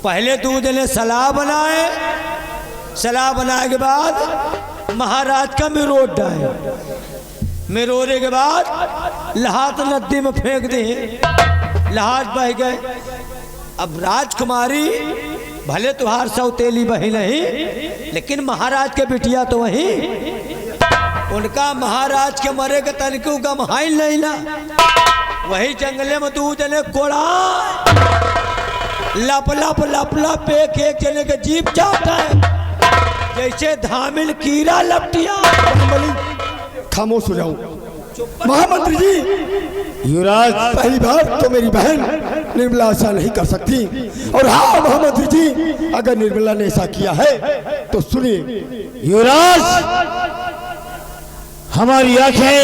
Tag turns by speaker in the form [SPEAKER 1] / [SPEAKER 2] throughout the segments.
[SPEAKER 1] पहले दूध ने सलाह बनाए, सलाह बनाए के बाद महाराज का मिरोट डाले, मिरोरे के बाद लहात नदी में फेंक दे, लहात बह गए। अब राजकुमारी भले तुहार सौतेली बही नहीं, लेकिन महाराज के बिटिया तो वही, उनका महाराज के मरे के तनिको गमहाइल नहीं ना। वही जंगले में दूध ने कोड़ा लप लप लप लप एक एक जने के जीप जाता है, जैसे धामिल कीड़ा लपटिया।
[SPEAKER 2] खामोश हो जाओ महामंत्री जी।
[SPEAKER 3] युवराज,
[SPEAKER 2] पहली बार तो मेरी बहन निर्मला ऐसा नहीं कर सकती, और हाँ महामंत्री जी, अगर निर्मला ने ऐसा किया है तो सुनिए।
[SPEAKER 3] युवराज, हमारी आंखें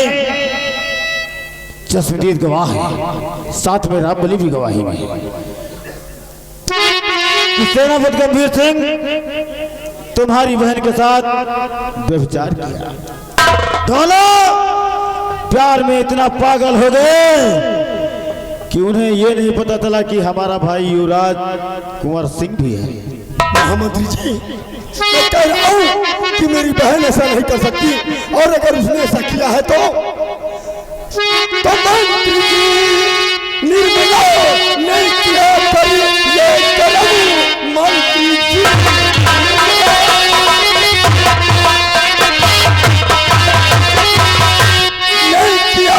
[SPEAKER 3] चश्मदीद गवाह है, साथ में रामबली भी गवाही में। सेनापति गंभीर सिंह तुम्हारी बहन के साथ व्यभिचार किया, दोनों प्यार में इतना पागल हो गए कि उन्हें यह नहीं पता चला कि हमारा भाई युवराज कुंवर सिंह भी है।
[SPEAKER 2] महामंत्री जी, मैं कह रहा हूँ कि मेरी बहन ऐसा नहीं कर सकती, और अगर उसने ऐसा किया है तो मंत्री जी, निर्मला नहीं किया पर ये कदम मंत्री जी। नहीं किया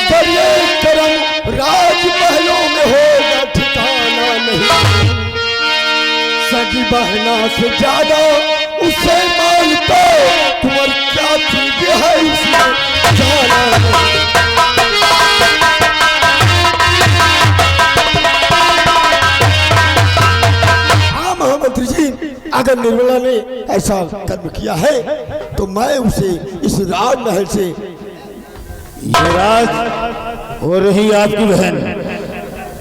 [SPEAKER 2] पर ये कदम राजमहलों में होगा ठिकाना नहीं। सगी बहना से ज्यादा उसे मानता, कुंवर क्या चीज है इसमें जाना नहीं। हाँ महामंत्री जी, अगर निर्मला ने ऐसा कर्म किया है तो मैं उसे इस राजमहल से।
[SPEAKER 3] युवराज, हो रही आपकी बहन,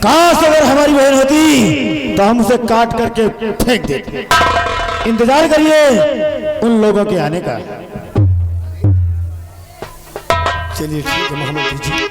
[SPEAKER 3] काश अगर हमारी बहन होती तो हम उसे काट करके फेंक देते। इंतजार करिए उन लोगों के आने का।
[SPEAKER 2] चलिए ठीक है महामंत्री जी।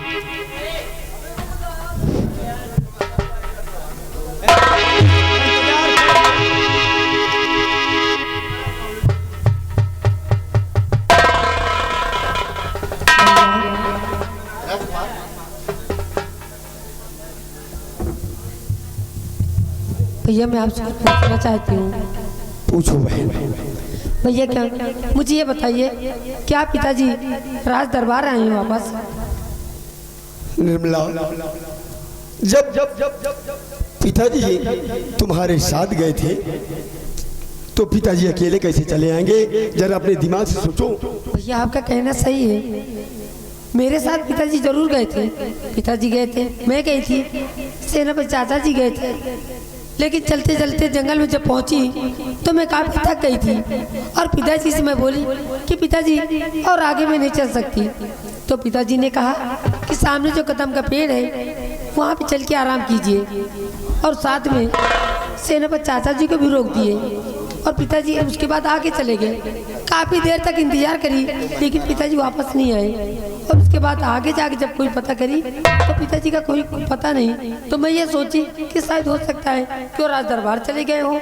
[SPEAKER 4] भैया मैं आपसे कुछ पूछना चाहती हूँ।
[SPEAKER 2] पूछो बहन।
[SPEAKER 4] भैया क्या मुझे ये बताइए, क्या पिताजी राज दरबार आए हैं वापस?
[SPEAKER 2] निर्मला, जब जब जब जब पिताजी तुम्हारे साथ गए थे तो पिताजी अकेले कैसे चले आएंगे? जरा अपने दिमाग से सोचो।
[SPEAKER 4] भैया आपका कहना सही है, मेरे साथ पिताजी जरूर गए थे, पिताजी गए थे, मैं गई थी, सेनापति चाचा जी गए थे, लेकिन चलते चलते जंगल में जब पहुंची तो मैं काफी थक गई थी, और पिताजी से मैं बोली कि पिताजी और आगे मैं नहीं चल सकती। तो पिताजी ने कहा कि सामने जो कदम का पेड़ है वहाँ पे चल के आराम कीजिए, और साथ में सेनापति चाचा जी को भी रोक दिए, और पिताजी उसके बाद आगे चले गए। काफ़ी देर तक इंतजार करी, लेकिन पिताजी वापस नहीं आए, और उसके बाद आगे जाके जब कोई पता करी तो पिताजी का कोई पता नहीं। तो मैं ये सोची कि शायद हो सकता है कि वो राज दरबार चले गए हो।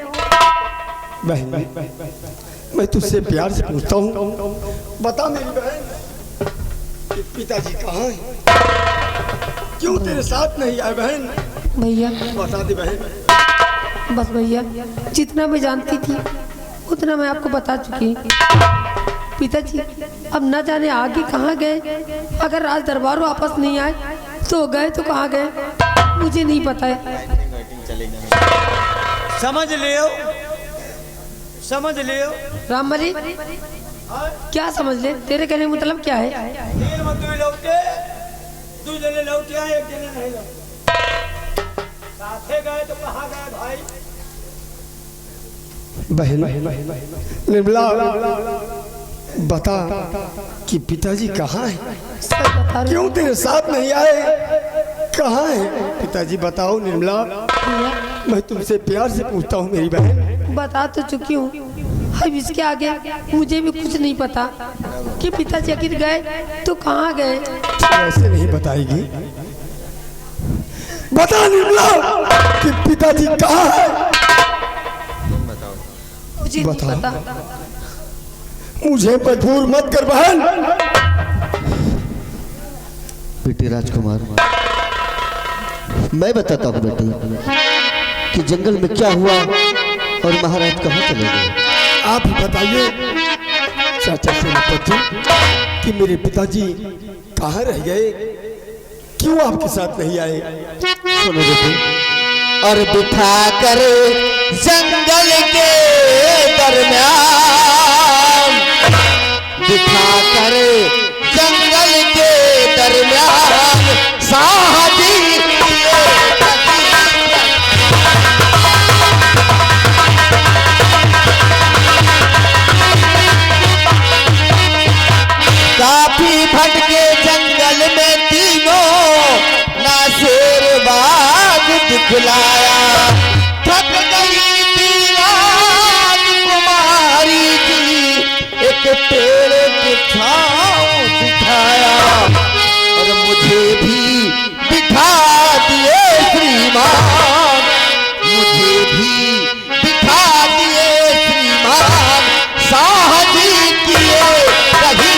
[SPEAKER 2] बहन, मैं तुझसे प्यार से पूछता हूँ, बता मेरी बहन कि पिताजी कहाँ हैं? क्यों तेरे साथ नहीं आए बहन?
[SPEAKER 4] भैया
[SPEAKER 2] बता दे बहन।
[SPEAKER 4] बस भैया, जितना मैं जानती थी उतना मैं आपको बता चुकी। पिताजी अब न जाने आगे कहाँ गए, अगर राज दरबार वापस नहीं आए तो गए तो कहाँ गए मुझे नहीं पता है।
[SPEAKER 1] समझ लियो, समझ लियो।
[SPEAKER 4] रामबली, क्या समझ ले? तेरे कहने का मतलब क्या है?
[SPEAKER 1] तीन में दो लौटे, दो जने लौटे आए, एक जने नहीं लौटे। साथे गए तो कहाँ गए भाई?
[SPEAKER 2] बहन निर्मला, बता कि पिताजी कहाँ हैं?
[SPEAKER 4] सच बता रही
[SPEAKER 2] क्यों तेरे साथ नहीं आए? कहाँ हैं पिताजी? बताओ निर्मला,
[SPEAKER 4] भैया,
[SPEAKER 2] मैं तुमसे प्यार से पूछता हूँ मेरी बहन।
[SPEAKER 4] बता तो चुकी हूँ, अब इसके आगे मुझे भी कुछ नहीं पता कि पिताजी आखिर गए तो कहाँ गए।
[SPEAKER 2] ऐसे नहीं बताएगी। बता निर्मला कि पिताजी कहाँ है?
[SPEAKER 4] मुझे नहीं
[SPEAKER 2] बता।
[SPEAKER 4] पता।
[SPEAKER 2] मुझे मजबूर मत कर बहन।
[SPEAKER 5] बेटे राजकुमार, मैं बताता हूँ बेटे कि जंगल में क्या हुआ और महाराज कहाँ चले गए।
[SPEAKER 2] आप ही बताइए चाचा सेनापति कि मेरे पिताजी कहाँ रह गए, क्यों आपके साथ नहीं आए।
[SPEAKER 5] सुनो बेटे, और बिठा कर जंगल के दरमियान, बिठा कर जंगल के दरमियान साहबी काफी भटके जंगल में तीनों ना शेर बाग दिखलाया, थक गई तीराज कुमारी जी एक पेड़ की छाँव दिखाया, और मुझे भी बिठा दिए श्रीमान, मुझे भी बिठा दिए श्रीमान, साहजी किए रही।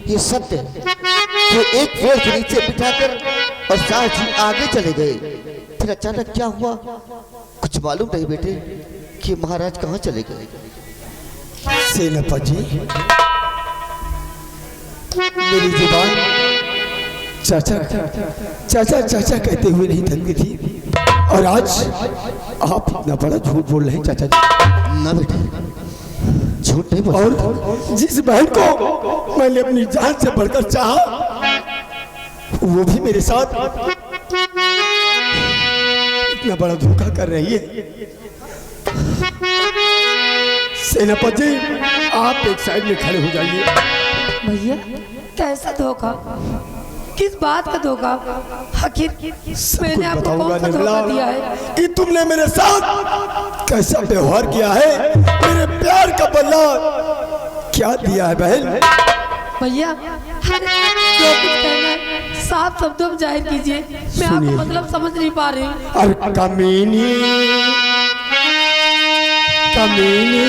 [SPEAKER 5] ये सत्य है कि एक पेड़ के नीचे बिठाकर और साहब जी आगे चले गए, फिर अचानक क्या हुआ कुछ मालूम नहीं बेटे कि महाराज कहाँ चले गए।
[SPEAKER 2] सेनापति जी, मेरी जुबान चाचा चाचा चाचा कहते हुए नहीं थकती थी, और आज आप इतना बड़ा झूठ बोल रहे हैं चाचा जी।
[SPEAKER 5] ना बेटे, झूठ नहीं बोल।
[SPEAKER 2] और जिस बहन को मैंने अपनी जान से बढ़कर चाहा, वो भी मेरे साथ इतना बड़ा धोखा कर रही है। सेनापति जी, आप एक साइड में खड़े हो जाइए।
[SPEAKER 4] भैया कैसा धोखा, किस बात का धोखा, आखिर मैंने आपको
[SPEAKER 2] बताऊंगा
[SPEAKER 4] कौन सा धोखा दिया है।
[SPEAKER 2] निर्मला कि तुमने मेरे साथ कैसा व्यवहार किया है, मेरे प्यार का बदला क्या दिया है बहन।
[SPEAKER 4] भैया जो कुछ कहना है साफ शब्दों में जाहिर कीजिए, मैं आपको
[SPEAKER 2] सुनिए।
[SPEAKER 4] मतलब समझ नहीं पा रही हूँ।
[SPEAKER 2] और कमीनी कमीनी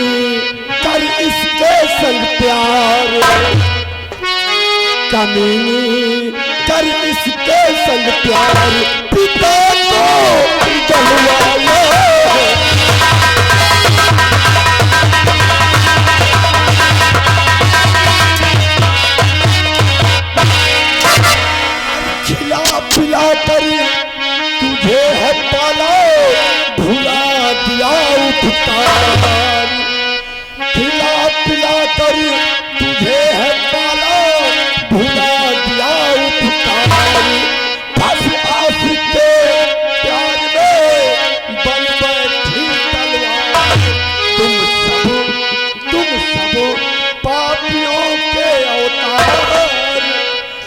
[SPEAKER 2] कर इसके संग प्यार, कमीनी कर इसके संग प्यार, पिता को जलवाए। खिला पिला कर तुझे है पाला, भुला दिया उपकार, खिला पिला कर तुझे है पाला, भुला दिया उपकार, फंस आस के प्यार में बन बैठी तलवार, तुम सब पापियों के अवतार,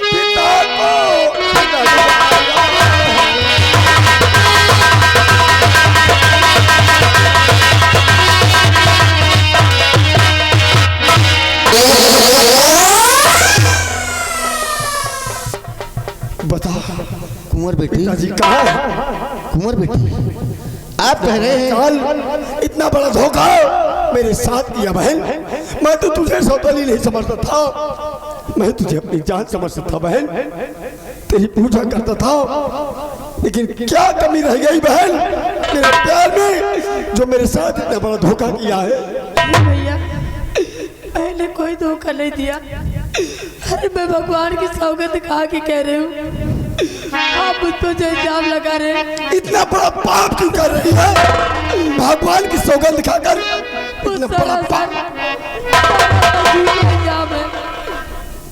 [SPEAKER 2] पिता को जलवाया। बता
[SPEAKER 5] कुंवर बेटी,
[SPEAKER 2] पिताजी कहाँ है?
[SPEAKER 5] कुंवर बेटी, आप कह रहे हैं
[SPEAKER 2] कल इतना बड़ा धोखा मेरे साथ किया बहन। मैं तो तुझे सौतेली नहीं समझता था, मैं तुझे अपनी जान समझता था बहन, तेरी पूजा करता था, लेकिन क्या कमी रह गई बहन मेरे प्यार में, जो मेरे साथ इतना बड़ा धोखा किया है।
[SPEAKER 4] नहीं भैया, मैंने कोई धोखा नहीं दिया। अरे मैं भगवान की सौगंध खा के कह रही हूँ, आप मुझ पर जो इल्जाम लगा रहे हैं,
[SPEAKER 2] इतना बड़ा पाप क्यों कर रही है, भगवान की सौगंध खाकर
[SPEAKER 4] वो
[SPEAKER 2] इतना बड़ा
[SPEAKER 4] सरासर
[SPEAKER 2] पाप।
[SPEAKER 4] झूठा इल्जाम है।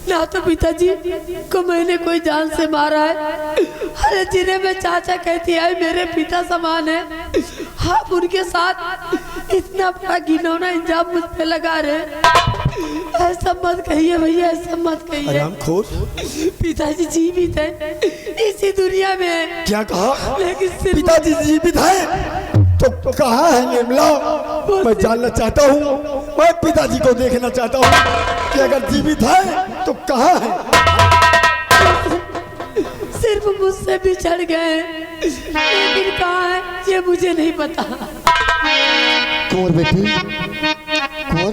[SPEAKER 4] ना तो पिताजी को मैंने कोई जान से मारा है, अरे जिन्हें मैं चाचा कहती है मेरे पिता समान है, आप उनके साथ इतना बड़ा घिनौना इल्जाम मुझ पे लगा रहे हैं। ऐसा मत कहिए भैया, ऐसा मत कहिए।
[SPEAKER 2] हरामखोर,
[SPEAKER 4] पिताजी जीवित है इसी दुनिया में,
[SPEAKER 2] क्या कहा?
[SPEAKER 4] लेकिन सिर्फ
[SPEAKER 2] पिताजी जीवित है तो कहाँ है निर्मला? मैं जानना चाहता हूँ, मैं पिताजी को देखना चाहता हूँ कि अगर जीवित है तो कहाँ है।
[SPEAKER 4] वो मुझसे बिछड़ गए, लेकिन कहाँ है ये मुझे नहीं पता।
[SPEAKER 5] कुंवर बेटी, कुंवर,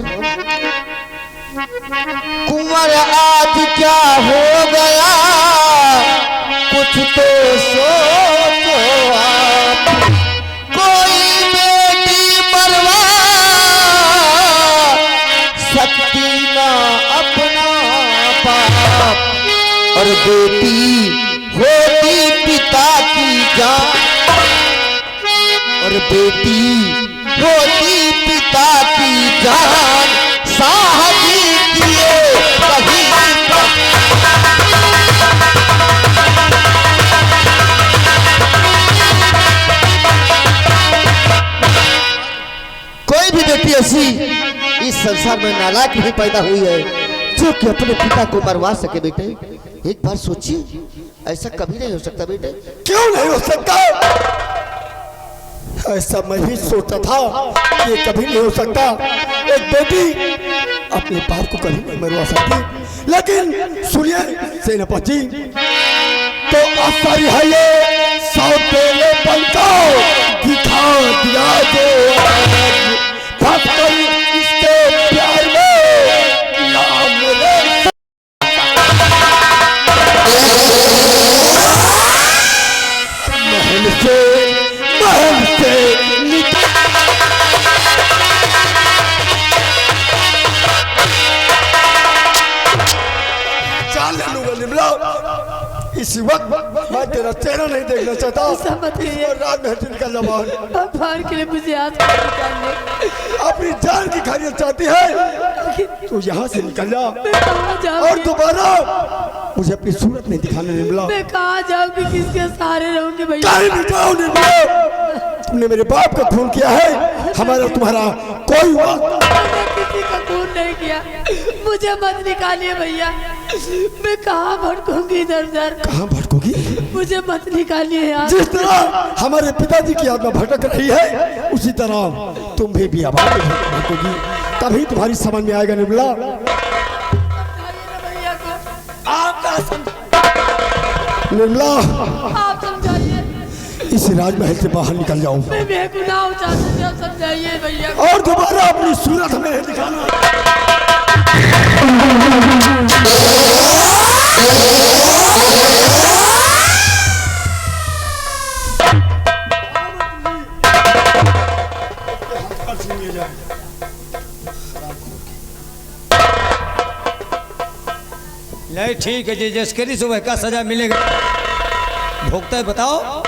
[SPEAKER 5] कुंवर आज क्या हो गया, कुछ तो सोचो आप। कोई बेटी मरवा सकती ना अपना बाप, और बेटी होती पिता की जान, और बेटी होती पिता की जान, साहसी किए कहीं कोई भी बेटी ऐसी इस संसार में नालायक नहीं पैदा हुई है जो कि अपने पिता को मरवा सके। बेटे एक बार सोचिए, ऐसा कभी नहीं हो सकता बेटे।
[SPEAKER 2] क्यों नहीं हो सकता? ऐसा मैं भी सोचता था कि ये कभी नहीं हो सकता। एक बेटी अपने बाप को कभी नहीं मरवा सकती, लेकिन सुनिए सेनापति, तो आश्चर्य है ये सौतेले बनता दिखा दिया जो इसके प्यार में या मेरे महल से जान ले लूंगा निमला। इसी वक्त मैं तेरा चेहरा नहीं देखना चाहता।
[SPEAKER 4] ऐसा मत कहिए।
[SPEAKER 2] और रात में हट निकल जा बाहर।
[SPEAKER 4] बाहर के लिए मुझे हाथ में निकालने,
[SPEAKER 2] अपनी जान की खैरियत चाहती है तो यहाँ से निकल जा,
[SPEAKER 4] मैं कहाँ जाऊँ?
[SPEAKER 2] और दोबारा मुझे अपनी सूरत नहीं दिखाने निमला।
[SPEAKER 4] मैं कहाँ जाऊँगी, किसके सहारे रहूँगी भैया?
[SPEAKER 2] कहीं भी जाओ निमला। तुमने मेरे बाप का खून किया है, हमारा तुम्हारा कोई वक्त
[SPEAKER 4] मैंने किसी का खून नहीं किया, मुझे मत निकालिए भैया। मैं कहाँ भटकूंगी इधर उधर,
[SPEAKER 2] कहाँ भटकोगी?
[SPEAKER 4] मुझे मत निकालिए यार।
[SPEAKER 2] जिस तरह हमारे पिताजी की आत्मा भटक रही है, उसी तरह तुम भी आवाज भटकोगी। तभी तुम्हारी समझ में आएगा निमला।
[SPEAKER 4] भैया को
[SPEAKER 1] आप क्या समझ,
[SPEAKER 2] निमला,
[SPEAKER 4] आप समझाइए।
[SPEAKER 2] इस राजमहल से बाहर निकल जाओ
[SPEAKER 4] मैं बेगुनाह हूँ चाचा जी, आप समझाइए भैया को।
[SPEAKER 2] और दोबारा अपनी सूरत हमें नहीं दिखाना।
[SPEAKER 1] नहीं ठीक है जी, जस्करी सुबह का सजा मिलेगा। भोगता है बताओ,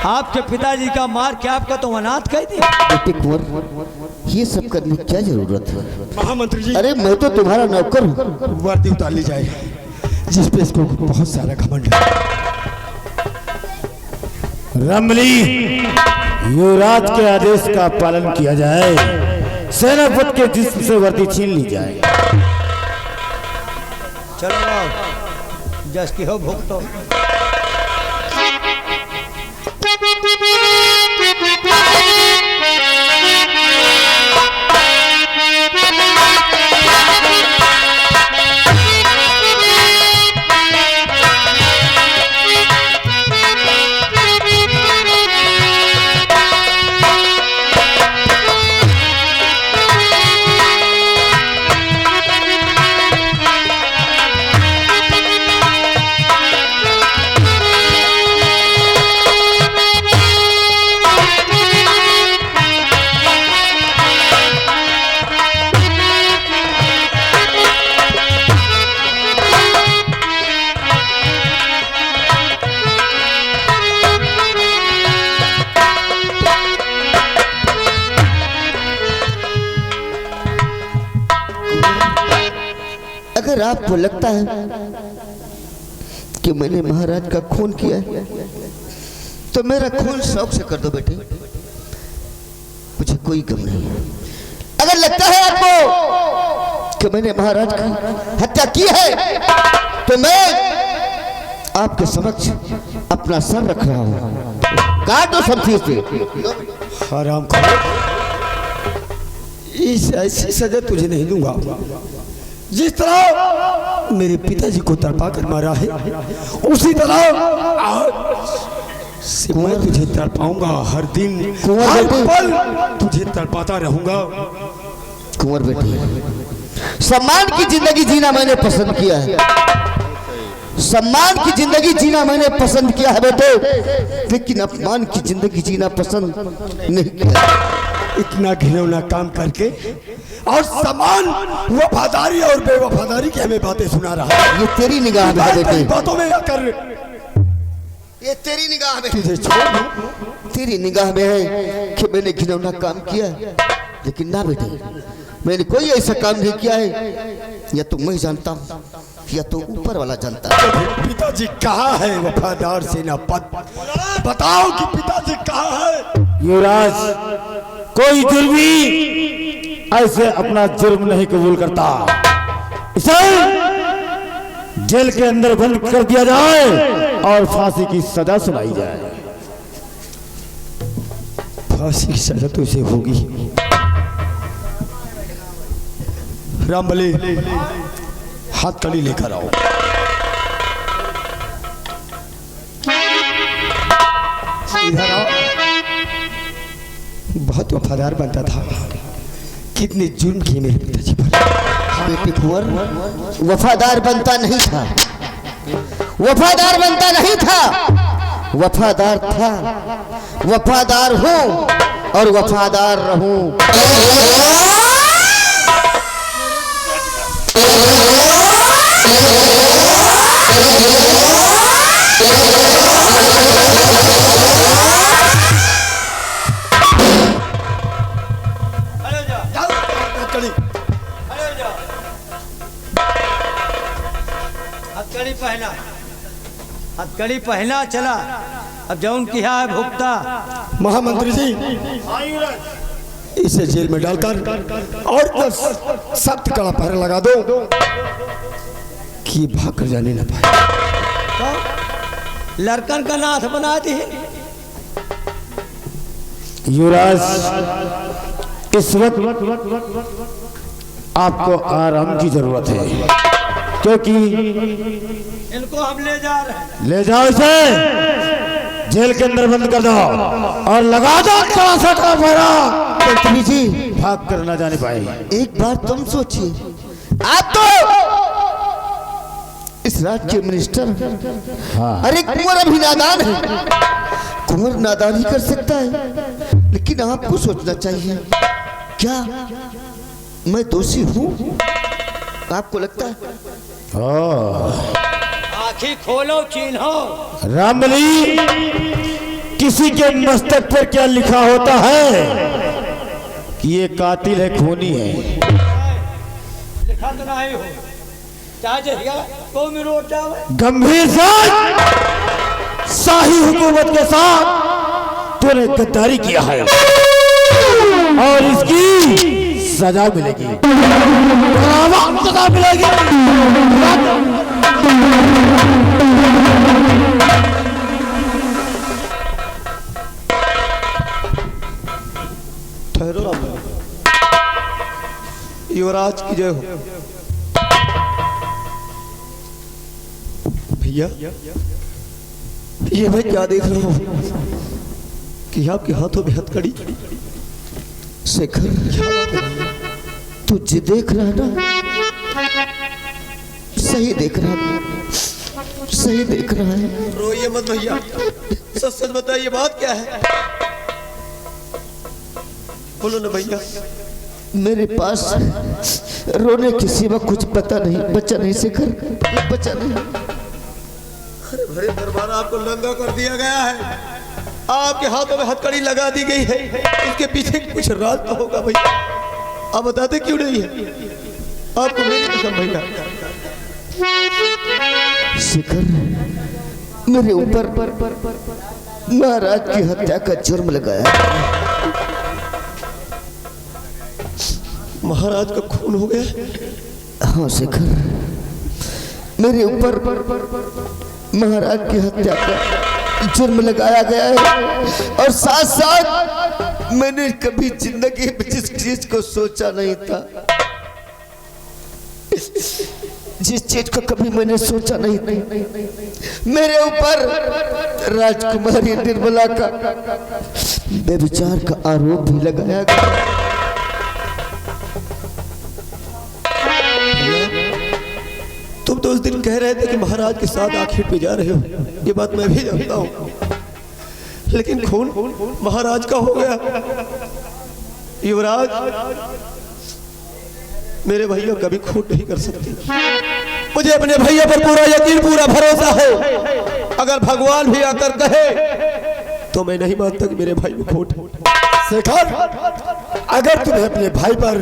[SPEAKER 1] आपके पिताजी का मार क्या आपका तो अनाथ कह दिया?
[SPEAKER 5] बेटे कुंवर, ये सब करने की क्या जरूरत है?
[SPEAKER 2] महामंत्री जी,
[SPEAKER 5] अरे मैं तो तुम्हारा नौकर हूँ।
[SPEAKER 2] वर्दी उतार ली जाए, जिस पे इसको बहुत सारा घमंड है।
[SPEAKER 3] रमली, युवराज के आदेश का पालन किया जाए, सेनापति के जिस्म से वर्दी छीन ली जाए।
[SPEAKER 1] चलो जस की हो भुगतो।
[SPEAKER 5] अगर आपको लगता है कि मैंने महाराज का खून किया है, तो मेरा खून शौक से कर दो बेटे, मुझे कोई गम नहीं है। अगर लगता है आपको कि मैंने महाराज की हत्या की है, तो मैं आपके समक्ष अपना सर रख रहा हूं, काट दो शमशीर से।
[SPEAKER 2] हराम खोर, इस ऐसी सजा तुझे नहीं दूंगा। जिस तरह मेरे पिताजी को तड़पा कर मारा है, उसी तरह आज से मैं तुझे तड़पाऊंगा। हर दिन हर पल तुझे तड़पाता रहूंगा।
[SPEAKER 5] कुंवर बेटे, सम्मान की जिंदगी जीना मैंने पसंद किया है। सम्मान की जिंदगी जीना मैंने पसंद किया है बेटे, लेकिन अपमान की जिंदगी जीना पसंद नहीं किया।
[SPEAKER 2] इतना घिनौना काम करके और समान वफादारी और बेवफादारी की हमें बातें सुना रहा है।
[SPEAKER 5] ये तेरी निगाह में है बेटे,
[SPEAKER 2] बातों में आकर
[SPEAKER 5] ये तेरी निगाह में,
[SPEAKER 2] तुझे छोड़ दूं।
[SPEAKER 5] तेरी निगाह में है कि मैंने घिनौना काम किया है। लेकिन ना बेटे, मैंने कोई ऐसा काम नहीं किया है। या तो मैं जानता हूँ या तो ऊपर वाला जानता है।
[SPEAKER 2] पिताजी कहाँ है वफादार सेनापति? बताओ कि पिताजी कहाँ है?
[SPEAKER 3] युवराज, कोई जुर्मी ऐसे अपना जुर्म नहीं कबूल करता। इसे जेल के अंदर बंद कर दिया जाए और फांसी की सजा सुनाई जाए।
[SPEAKER 2] फांसी की सजा तो इसे होगी। रामबली, हाथकड़ी लेकर आओ। इधर आओ। बहुत वफादार बनता था, कितने जुर्म किए मेरे पिताजी पर।
[SPEAKER 5] बेटी कुंवर, वफादार बनता नहीं था, वफादार बनता नहीं था, वफादार था, वफादार हूँ और वफादार रहूं।
[SPEAKER 1] हथकड़ी पहना, हथकड़ी पहना। चला अब जौन किया है भुगता।
[SPEAKER 2] महामंत्री जी, इसे जेल में डालकर और सख्त कड़ा पहरा लगा दो कि भाग कर जाने न पाए।
[SPEAKER 1] तो लड़कन का नाथ बना दी।
[SPEAKER 3] युवराज, इस वक्त आपको आराम की जरूरत है, क्योंकि
[SPEAKER 1] इनको हम ले जा रहे हैं।
[SPEAKER 3] ले जाओ इसे, जेल के अंदर बंद कर दो और लगा दो कड़ा सा पहरा।
[SPEAKER 5] मंत्री जी,
[SPEAKER 3] भाग कर न जाने पाए।
[SPEAKER 5] एक बार तुम सोचिए, आप तो इस राज्य के मिनिस्टर हैं।
[SPEAKER 3] हाँ।
[SPEAKER 5] अरे कुंवर अभी नादान है, कुंवर नादान ही कर सकता है, लेकिन आपको सोचना चाहिए। क्या मैं दोषी हूँ? आपको लगता है?
[SPEAKER 1] आँखें खोलो, चिन्हो।
[SPEAKER 3] रामबली, किसी के मस्तक पर क्या लिखा होता है कि ये कातिल है, खूनी है।
[SPEAKER 1] लिखा तो नहीं हो, चाहे को मिरोट जावे।
[SPEAKER 3] गंभीर शाही हुकूमत के साथ तूने गद्दारी किया है और इसकी सजा मिलेगी, सजा मिलेगी।
[SPEAKER 2] ठहरो, युवराज की जय हो। भैया, ये मैं क्या देख रहा हूँ कि आपके हाथों में हथकड़ी।
[SPEAKER 5] शेखर, तुझे देख रहा ना, सही देख रहा है, सही देख रहा है।
[SPEAKER 2] रोइए मत भैया, सच सच बताइए बात क्या है? बोलो ना भैया।
[SPEAKER 5] मेरे पास रोने के सिवा कुछ पता नहीं, बचा नहीं शेखर, बचा नहीं।
[SPEAKER 2] अरे भरे दरबार आपको नंगा कर दिया गया है, आपके हाथों में हथकड़ी लगा दी गई है। इसके पीछे कुछ राज तो होगा भैया, आप बताते क्यों नहीं है? आपको मेरी कसम भैया।
[SPEAKER 5] शेखर, मेरे ऊपर महाराज की हत्या का जुर्म लगाया।
[SPEAKER 2] महाराज का खून हो गया?
[SPEAKER 5] हाँ शेखर, मेरे ऊपर महाराज की हत्या का जुर्म लगाया गया है और साथ साथ मैंने कभी जिंदगी में जिस चीज को सोचा नहीं था, जिस चीज को कभी मैंने सोचा नहीं था, मेरे ऊपर राजकुमारी निर्मला का व्यभिचार का आरोप भी लगाया गया।
[SPEAKER 2] तुम तो उस दिन कह रहे थे कि महाराज के साथ आखिर पे जा रहे हो, ये बात मैं भी जानता हूँ, लेकिन खून महाराज का हो गया। युवराज, मेरे भैया कभी खून नहीं कर सकते। मुझे अपने भैया पर पूरा यकीन, पूरा भरोसा है। अगर भगवान भी आकर कहे तो मैं नहीं मानता कि मेरे भाई में खोट है।
[SPEAKER 3] शेखर, अगर तुम्हें अपने भाई पर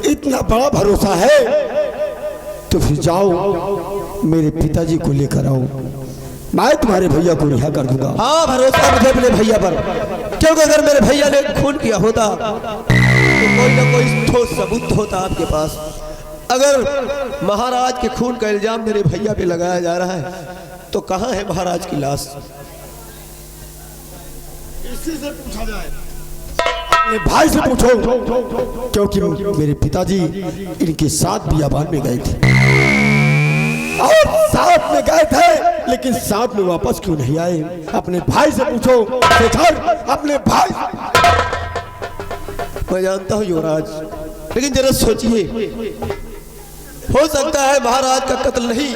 [SPEAKER 3] इतना बड़ा भरोसा है तो फिर जाओ मेरे पिताजी को लेकर आओ, मैं तुम्हारे भैया को रिहा कर दूंगा।
[SPEAKER 2] हाँ, भरोसा मुझे अपने भैया पर, क्योंकि अगर मेरे भैया ने खून किया होता तो कोई ना कोई ठोस सबूत होता आपके पास। अगर महाराज के खून का इल्जाम मेरे भैया पे लगाया जा रहा है तो कहाँ है महाराज की लाश?
[SPEAKER 3] इसी से पूछा जाए, अपने भाई से पूछो, क्योंकि मेरे पिताजी इनके साथ बियाबान में गए थे और साथ में गए थे, लेकिन साथ में वापस क्यों नहीं आए? अपने भाई से पूछो शेखर, अपने भाई।
[SPEAKER 2] मैं जानता हूँ युवराज, लेकिन जरा सोचिए, हो सकता है महाराज का कत्ल नहीं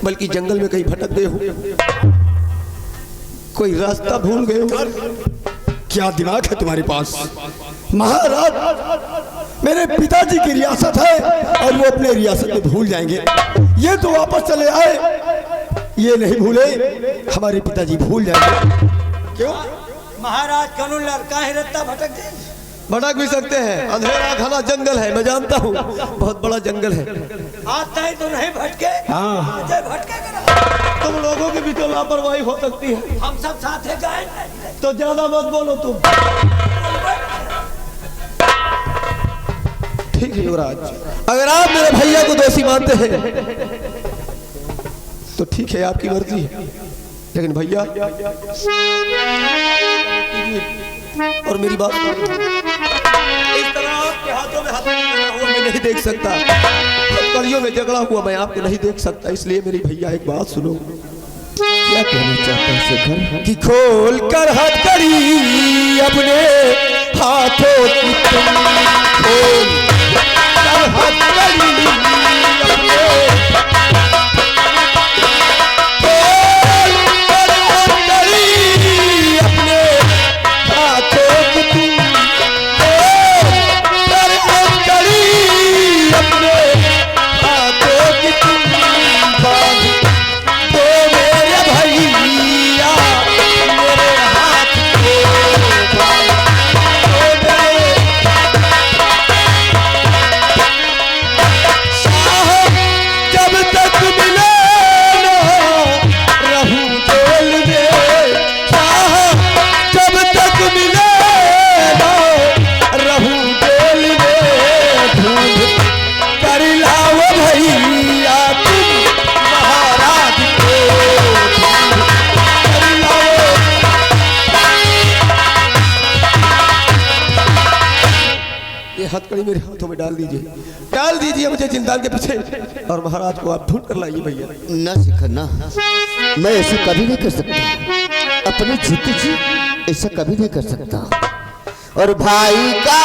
[SPEAKER 2] बल्कि जंगल में कहीं भटक गए हो, कोई रास्ता भूल गए हो।
[SPEAKER 3] क्या दिमाग है तुम्हारे पास? महाराज मेरे पिताजी की रियासत है और वो अपने रियासत में भूल जाएंगे, ये तो वापस चले आए, ये नहीं भूले, हमारे पिताजी भूल जाएंगे। क्यों?
[SPEAKER 1] महाराज कानून लड़का है, रत्ता भटक जाए।
[SPEAKER 2] भटक भी सकते हैं, अंधेरा घना जंगल है, मैं जानता हूँ, बहुत बड़ा जंगल है।
[SPEAKER 1] आता है तो नहीं भटके,
[SPEAKER 3] हाँ।
[SPEAKER 1] भटके
[SPEAKER 2] तुम लोगों की भी तो लापरवाही हो सकती है,
[SPEAKER 1] हम सब साथ है गए।
[SPEAKER 2] तो ज्यादा मत बोलो तुम। ठीक है युवराज, अगर आप मेरे भैया को दोषी मानते हैं तो ठीक है, आपकी मर्जी है, लेकिन भैया और मेरी बात, इस तरह आपके हाथों में हाथ हुआ मैं नहीं देख सकता, कड़ियों में झगड़ा हुआ मैं आपको नहीं देख सकता, इसलिए मेरी भैया एक बात सुनो।
[SPEAKER 5] क्या कहना चाहता है शेखर?
[SPEAKER 2] कि खोल कर हथकड़ी अपने हाथों की तुम, खोल कर हथकड़ी अपने, खोल कर हथकड़ी अपने हाथों की तुम, खोल कर हथकड़ी अपने हाथों की तुम, बांध दो मेरे भैया मेरे हाथ को, बांध दो मेरे साहब, जब तक मिले ना रहूं जेल में, साहब जब तक मिले ना रहूं जेल में, ढूंढ कर लाओ भैया तुम महाराज को, ढूंढ कर लाओ। ये हथकड़ी मेरे हाथों में डाल दीजिए, डाल दीजिए मुझे जिंदाल के पीछे, और महाराज को आप ढूंढ कर लाइए भैया।
[SPEAKER 5] ना शेखर ना, मैं ऐसा कभी नहीं कर सकता, अपने जीते जी ऐसा कभी नहीं कर सकता। और भाई का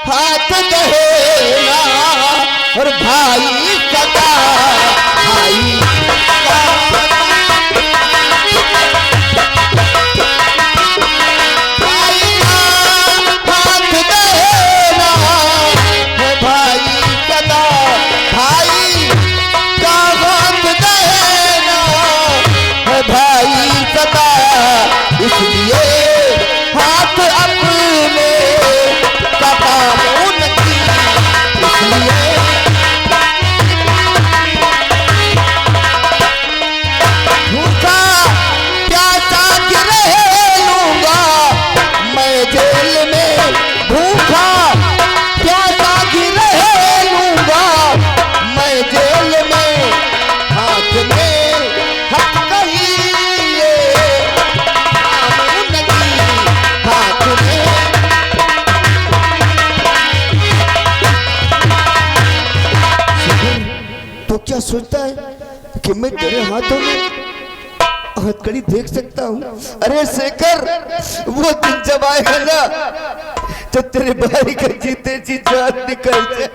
[SPEAKER 5] हाथ दहेना और भाई सदा, भाई का भाई का हाथ दहेना है, भाई सदा, भाई का हाथ दहेना है, भाई सदा, इसलिए हाथ अपने कदमों की क्या सोचता है कि मैं तेरे हाथों में हथकड़ी देख सकता हूँ? अरे शेखर, वो दिन जब आएगा ना जब तेरे भाई का जीते जी जान निकल जाए।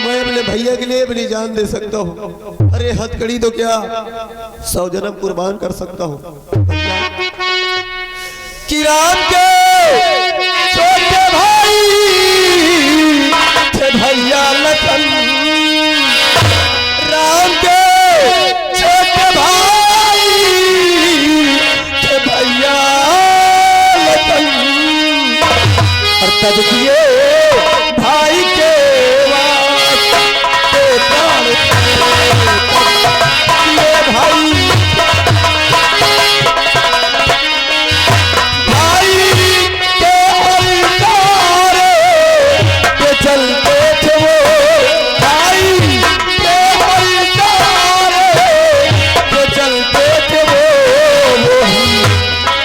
[SPEAKER 2] मैं अपने भैया के लिए अपनी जान दे सकता हूँ। अरे हथकड़ी तो क्या 100 जन्म कुर्बान कर सकता हूँ। कि राम के छोटे भाई थे भैया लखन, राम के छोटे भाई थे भैया लखन, और तब किए भाई के वास्ते प्राण किए भाई चलते थे वो भाई के हलकारे, जो चलते थे वो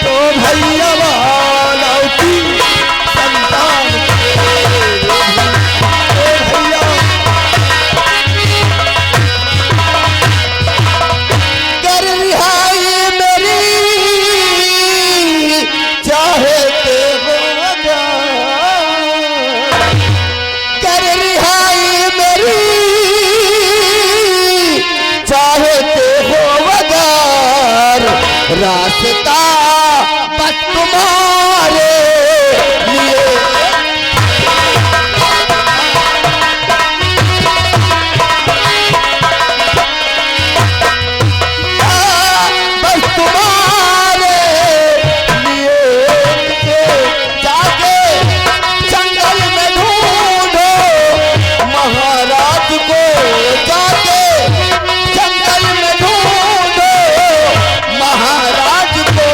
[SPEAKER 2] तो भैया वाला की संतान भैया। कर रिहाई मेरी चाहे ते हो कर रिहाई मेरी चाहते हो वगर, रास्ता बस तुम्हारे लिए। बस तुम्हारे लिए जाके जंगल में ढूंढो महाराज को, जाके जंगल में ढूंढो महाराज को,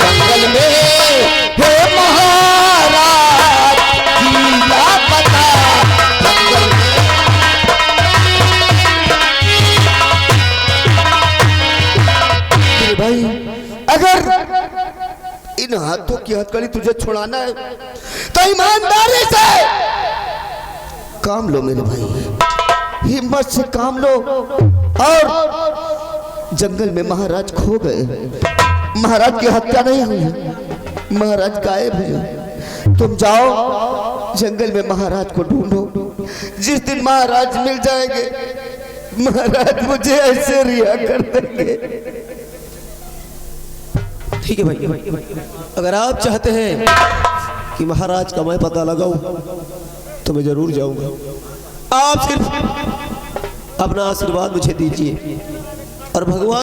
[SPEAKER 2] जंगल में हे महाराज की लापता जंगल में। मेरे भाई, अगर इन हाथों की हथकड़ी तुझे छुड़ाना है तो ईमानदारी से काम लो मेरे भाई, हिम्मत से काम लो। और जंगल में महाराज खो गए, महाराज की हत्या नहीं हुई, महाराज गायब है। तुम जाओ जंगल में महाराज को ढूंढो, जिस दिन महाराज मिल जाएंगे महाराज मुझे ऐसे रिहा कर देंगे। ठीक है भाई, अगर आप चाहते हैं कि महाराज का मैं पता लगाऊं तो मैं जरूर जाऊंगा। आप सिर्फ अपना आशीर्वाद मुझे दीजिए और भगवान